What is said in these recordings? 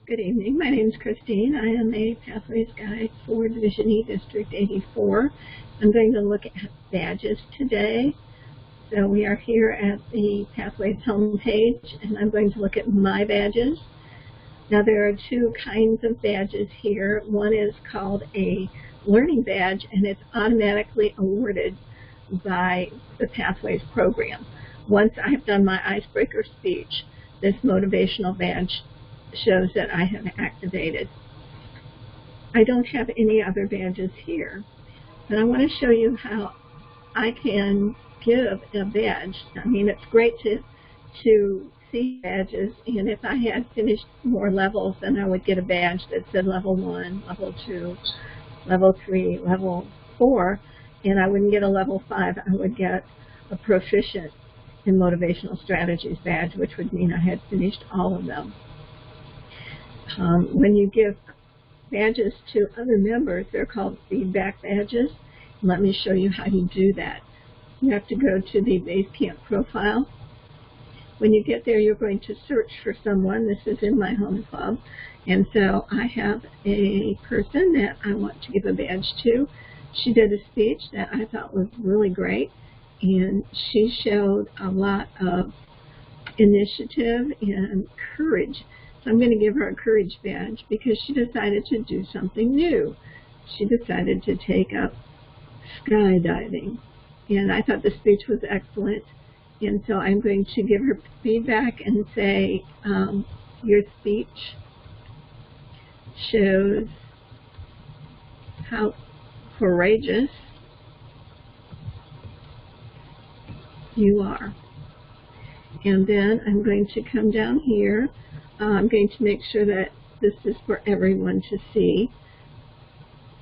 Good evening. My name is Christine. I am a Pathways Guide for Division E District 84. I'm going to look at badges today. So we are here at the Pathways homepage, and I'm going to look at my badges. Now there are two kinds of badges here. One is called a learning badge, and it's automatically awarded by the Pathways program. Once I've done my icebreaker speech, this motivational badge shows that I have activated. I don't have any other badges here, but I want to show you how I can give a badge. I mean, it's great to see badges, and if I had finished more levels, then I would get a badge that said level 1, level 2, level 3, level 4, and I wouldn't get a level 5. I would get a proficient in motivational strategies badge, which would mean I had finished all of them. When you give badges to other members, they're called feedback badges. Let me show you how you do that. You have to go to the Basecamp profile. When you get there, you're going to search for someone. This is in my home club. And so I have a person that I want to give a badge to. She did a speech that I thought was really great, and she showed a lot of initiative and courage. So I'm going to give her a courage badge because she decided to do something new. She decided to take up skydiving. And I thought the speech was excellent. And so I'm going to give her feedback and say, your speech shows how courageous you are. And then I'm going to come down here. I'm going to make sure that this is for everyone to see.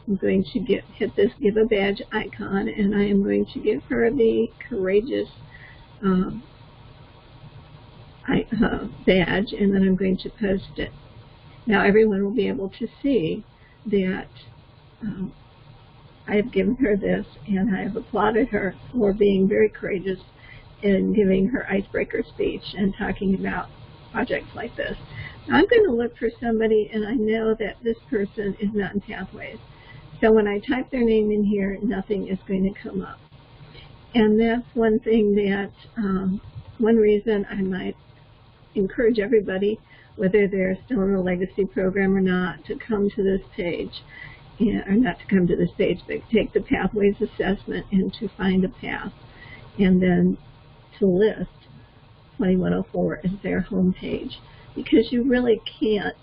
I'm going to hit this give a badge icon, and I am going to give her the courageous badge, and then I'm going to post it. Now everyone will be able to see that I have given her this, and I have applauded her for being very courageous in giving her icebreaker speech and talking about projects like this. Now I'm going to look for somebody, and I know that this person is not in Pathways. So when I type their name in here, nothing is going to come up. And that's one thing that, one reason I might encourage everybody, whether they're still in a legacy program or not, to come to this page, or not to come to this page, but take the Pathways assessment and to find a path, and then to list 2104 as their home page, because you really can't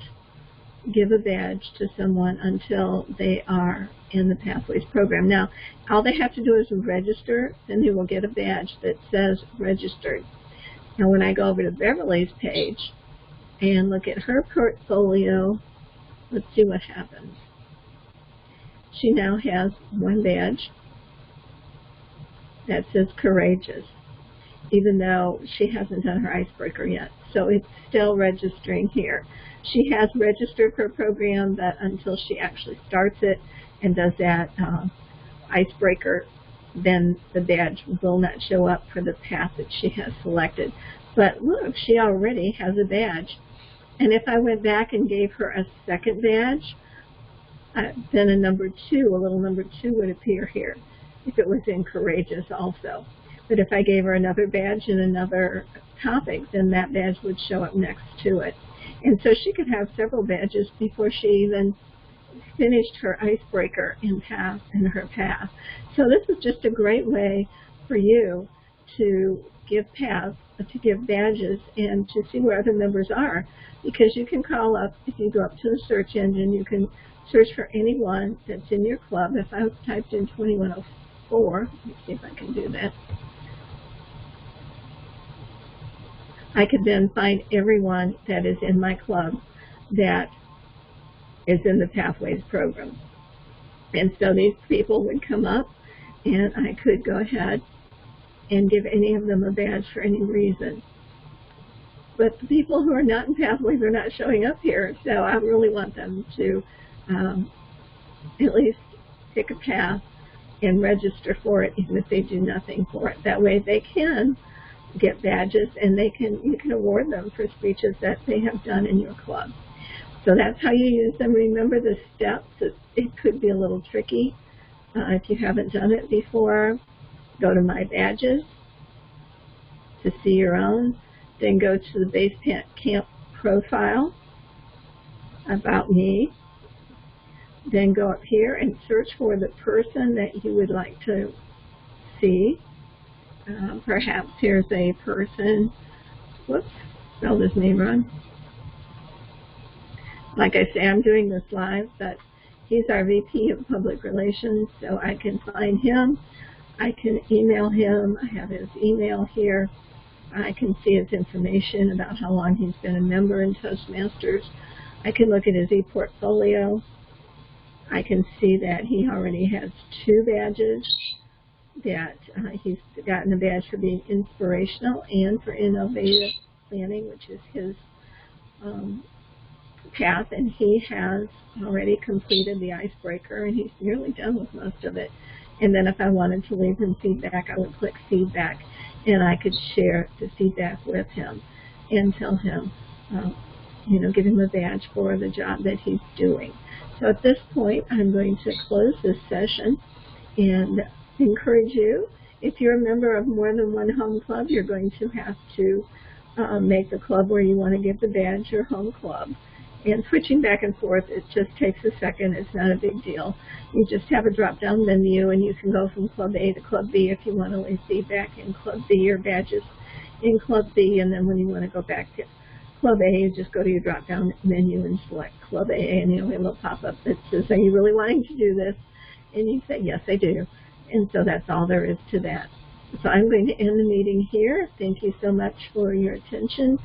give a badge to someone until they are in the Pathways program. Now, all they have to do is register, and they will get a badge that says registered. Now, when I go over to Beverly's page and look at her portfolio, let's see what happens. She now has one badge that says courageous, even though she hasn't done her icebreaker yet. So it's still registering here. She has registered her program, but until she actually starts it and does that icebreaker, then the badge will not show up for the path that she has selected. But look, she already has a badge. And if I went back and gave her a second badge, then a number 2, a little number 2 would appear here if it was in courageous also. But if I gave her another badge and another topic, then that badge would show up next to it. And so she could have several badges before she even finished her icebreaker in her path. So this is just a great way for you to give paths, to give badges, and to see where other members are. Because you can call up, if you go up to the search engine, you can search for anyone that's in your club. If I typed in 2104, let me see if I can do that. I could then find everyone that is in my club that is in the Pathways program. And so these people would come up, and I could go ahead and give any of them a badge for any reason. But the people who are not in Pathways are not showing up here, so I really want them to at least pick a path and register for it, even if they do nothing for it. That way they can get badges, and you can award them for speeches that they have done in your club. So that's how you use them. Remember the steps. It could be a little tricky if you haven't done it before. Go to My Badges to see your own. Then go to the Basecamp profile, About Me. Then go up here and search for the person that you would like to see. Perhaps here's a person, whoops, spelled his name wrong. Like I say, I'm doing this live, but he's our VP of Public Relations, so I can find him. I can email him. I have his email here. I can see his information about how long he's been a member in Toastmasters. I can look at his e-portfolio. I can see that he already has 2 badges, that he's gotten a badge for being inspirational and for innovative planning, which is his path, and he has already completed the icebreaker, and he's nearly done with most of it. And then if I wanted to leave him feedback, I would click feedback, and I could share the feedback with him and tell him, you know, give him a badge for the job that he's doing. So at this point, I'm going to close this session and encourage you, if you're a member of more than one home club, you're going to have to make the club where you want to give the badge your home club. And switching back and forth, it just takes a second. It's not a big deal. You just have a drop-down menu, and you can go from Club A to Club B if you want to leave feedback in Club B, your badges in Club B, and then when you want to go back to Club A, you just go to your drop-down menu and select Club A, and you'll get a little pop-up that says, are you really wanting to do this? And you say, yes, I do. And so that's all there is to that. So I'm going to end the meeting here. Thank you so much for your attention.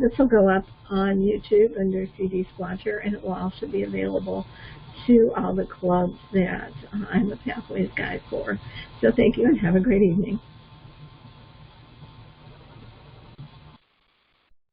This will go up on YouTube under CD Squatter, and it will also be available to all the clubs that I'm a Pathways guide for. So thank you and have a great evening.